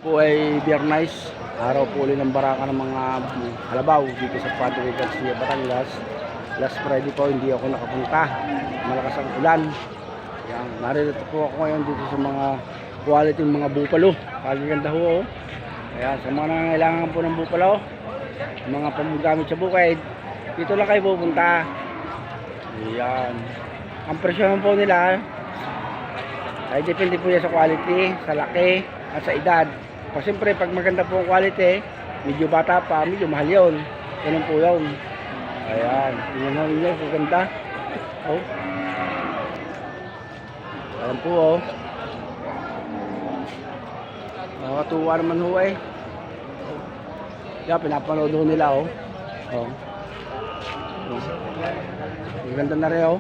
Po ay Biyernes, araw po ulit ng baraka ng mga halabaw dito sa Padre Garcia, Batangas. Last Friday po hindi ako nakapunta, malakas ang ulan. Yan, narito po ako ngayon dito sa mga quality ng mga bupalo. Kagaganda ho. Ayan, sa mga nangangailangan po ng bupalo, mga pamagamit sa bukid, dito lang kayo pupunta. Ayan, ang presyo po nila ay depende po yan sa quality, sa laki at sa edad. Kasi siyempre pag maganda po ang quality, medyo bata pa, medyo mahal yun. Ganun po yun. Ayan, tingnan mo ninyo, maganda. Oh. Ayan po oh. Nakakatuwa naman ho eh. Kaya pinapanood ho nila oh. Oh. Ang ganda na rin oh.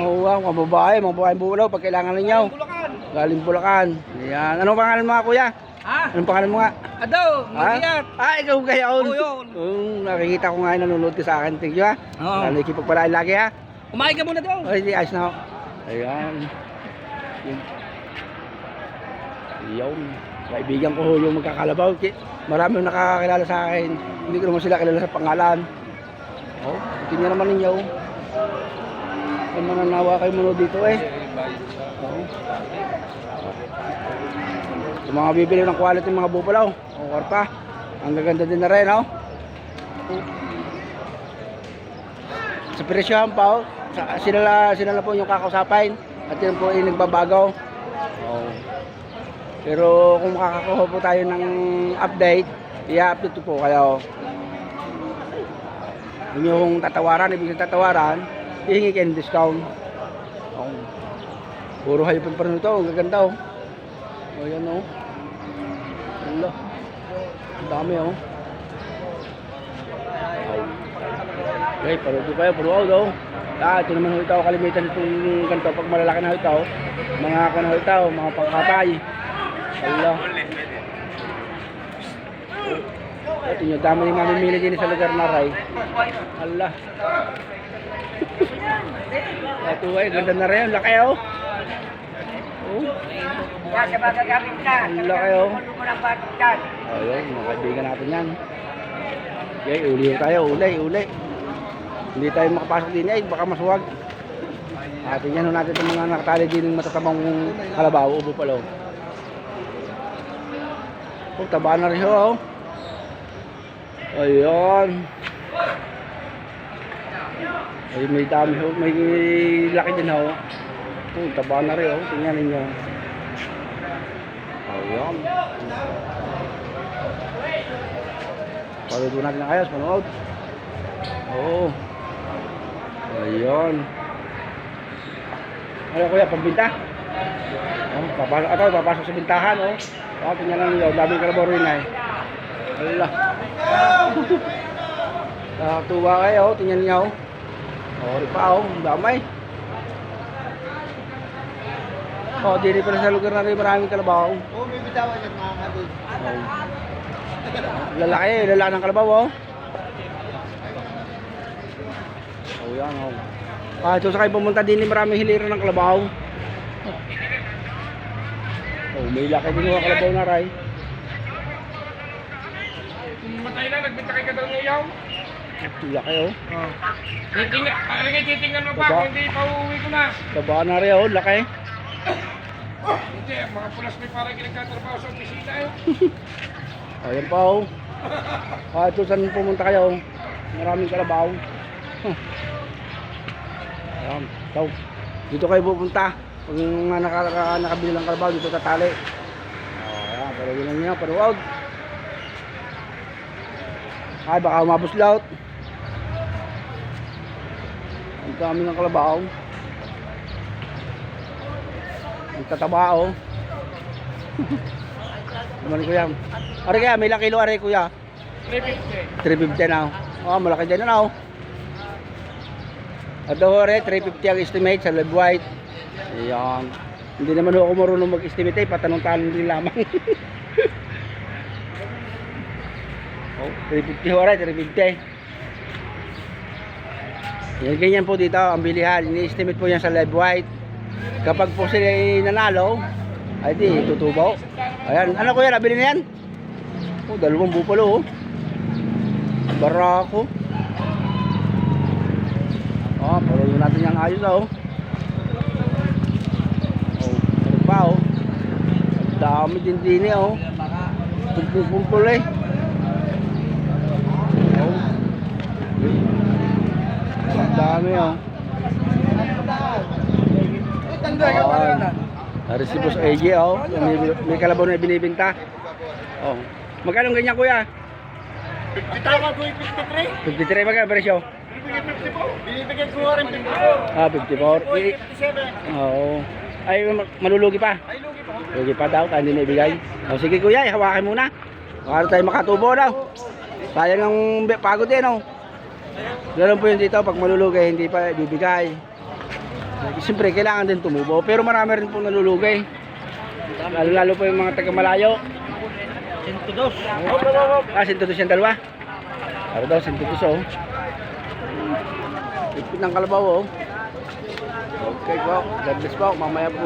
Oo, mga babae bulaw pag kailangan ninyo. Galing Bulacan. Ayan. Anong pangalan mo nga, kuya? Ha? Anong pangalan mo nga? Ado, magiyat. Ah, ikaw gayon. Oo, yun. Nakikita ko nga nanonood ka sa akin. Thank you ha. Oo. Nakikipagpalaan lagi ha. Kumain ka muna daw. Ay, di, ayos na ho. Ayan. Yun. Kaibigan ko ho yung magkakalabaw. Marami yung nakakakilala sa akin. Hindi ko naman sila kilala sa pangalan. Oh, tingnan naman ninyo. Ay mananawa kayo muna dito eh. Oh. Yung mga bibili ng quality ng mga bupalaw. O karpa. Ang gaganda din na rin oh. Sa presyohan pa oh. Sila na po yung kakausapin. At yun po ay nagbabagaw. Oh. Pero kung makakakuha po tayo ng update, i-update po kayo. Kung yung tatawaran, ibig tatawaran, hihingi kayo ng discount. Oh. Puro hayop pa rin ito, ang gaganda oh. O yan oh. Wala. Ang dami oh. Okay, paruto kayo, puro out oh. Ito naman ho ito, kalimitan itong ganito pag malalaki na ho ito. Mga ako na ho ito, mga pangkapay. Wala. Ito nyo, dami yung mamimili din sa lugar na Ray. Allah. Ito ay, ganda na rin, laki oh. Oh. Ang laki oh. Ayun, mga kaibigan natin yan. Okay, uli tayo, uli. Hindi tayo makapasok din eh, baka masuwag. Atin yan natin itong mga nakatali din ng matatabang halabaw o bupalo. Oh, taba na rin ho oh. Ayun. Ay, may dami ho, may laki din ho. Oh, taba na rin ho, tingnan ninyo. Ayun. Paluto natin ng ayos, panood. Oo. Ayun. Ano kuya, pambinta? Oh, papasok sa bintahan oh. Oh, tingnan lang ninyo, daming kalabaw rin ay. Wala. Nakatuwa kayo, tingnan niyo. Oh, rin pa oh, damay. Oh, dito pala sa lugar na rin maraming kalabaw. Oh, may bitawan yan mga kapatid. Lalaki ng kalabaw oh. Oh, yan oh. Ito sa kayo pumunta din, maraming hilira ng kalabaw. Oh, may laki din mga kalabaw na ray. Matay na, nagbintakay ka daw ngayaw. Laki oh. Titingnan mo pa, kung hindi pa uuwi ko na. Taba na rin oh, laki. Hindi, mga pulas may parang ginagkatrabaho sa opisina eh. Ayan pa oh. Ito saan pumunta kayo? Maraming kalabaw. Ayan, so, dito kayo pupunta. Pag nakabili ng kalabaw, dito tatali. Ayan, pero yun lang nyo, paruwag. Ay, baka umabuslaut. Ang dami ng kalabaw. Ang tataba oh. Naman ni kuya. Are kaya, may ilang kilo are kuya? 350. 350 na. Oh, malaki din na oh. At are 350 ang estimate sa live white. Ayan. Hindi naman ako marunong mag-estimate eh, patanong-tanong din lamang. Oh, 350 ho rin, 350. Yan, ganyan po dito ang bilihan. Ini-estimate po yan sa live white. Kapag po sila nanalo, Ay di, tutubaw. Ayan, ano kuya, nabili na yan? Oh, 2 bupalo oh. Barako. Oh, parulo natin yung ayos oh. Oh, ano pa oh. Ang dami din din eh oh. Pumpul eh. Oh. Ang dami oh. Dari si Boss AJ oh. May kalabaw na binibinta. Oh. Magkano ganyan kuya? Tawag ko yung 53. 53 magkano presyo? Binibigyan ko rin 54. Ah, 54. 57. Oo. Ay, malulugi pa. Ay, lugi pa. Lugi pa daw, kaya hindi na ibigay. O, sige kuya, hawakan muna. Para tayo makatubo daw. Sayang ang pagod din, oh. Ganun po yun dito, pag malulugi, hindi pa bibigay. Siyempre, kailangan din tumubo. Pero marami rin po nalulugi. Lalo po yung mga taga-malayo. 102. Ah, 102 yung dalawa. Para daw, 102 oh. Ipit ng kalabaw oh. Okay po, God bless po. Mamaya po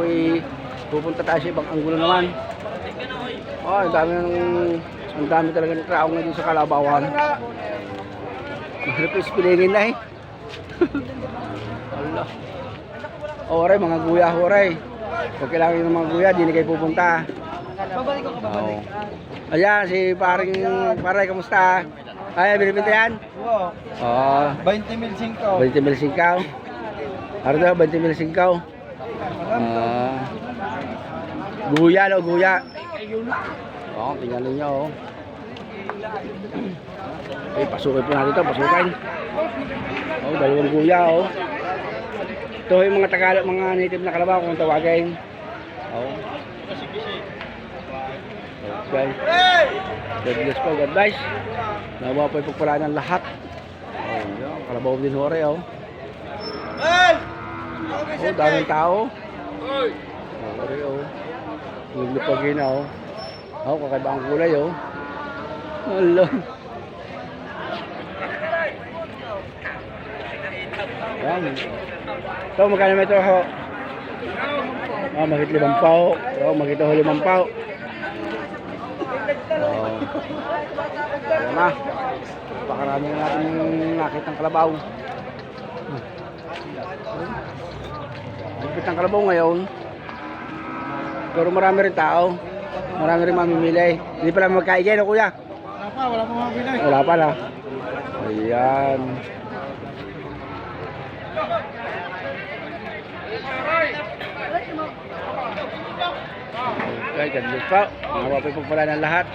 pupunta tayo sa ibang anggulo naman. Oh, ang dami talaga ng tao ngayon sa Kalabawan. Mahirap po ispilingin na eh. Allah. Oh, oray, mga guya, oray. Kung kailangan ng mga guya, di na kayo pupunta. Babalik ko kababalik. Ayan, si paray, kamusta? Ay, binibinta yan? Wow. Oo. 20 mil 5. 20 mil singkaw. Ano daw, 20 mil singkaw. Guya, no, guya. Oo, tingnan ninyo, oh. Okay, pasukin po natin ito, pasukin. Oh, 2 guya, oh. Ito yung mga Tagalog, mga native na kalabaw kung tawagin. Oh. Okay. God bless po, God bless. Nawa po yung pagpala ng lahat. Oh, yun, kalabaw din hore, oh. Oh, daming tao. Oy! Hore, oh. Nilipagin na, oh. Oh, kakaiba ang kulay, oh. Hello. Yan. Ito, magkano may ito, ho? Oh, magit 5 pao. Oh, magit 5 pao. Oh. Ayan na. Pakarami na natin yung nakitang kalabaw. Lupit ng kalabaw ngayon. Pero marami rin tao. Marami rin mamimili. Hindi pala magkaigay, no kuya? Wala pa mabili. Wala pa na. Ayan. Okay, God bless po. Mga wapay pagpala ng lahat.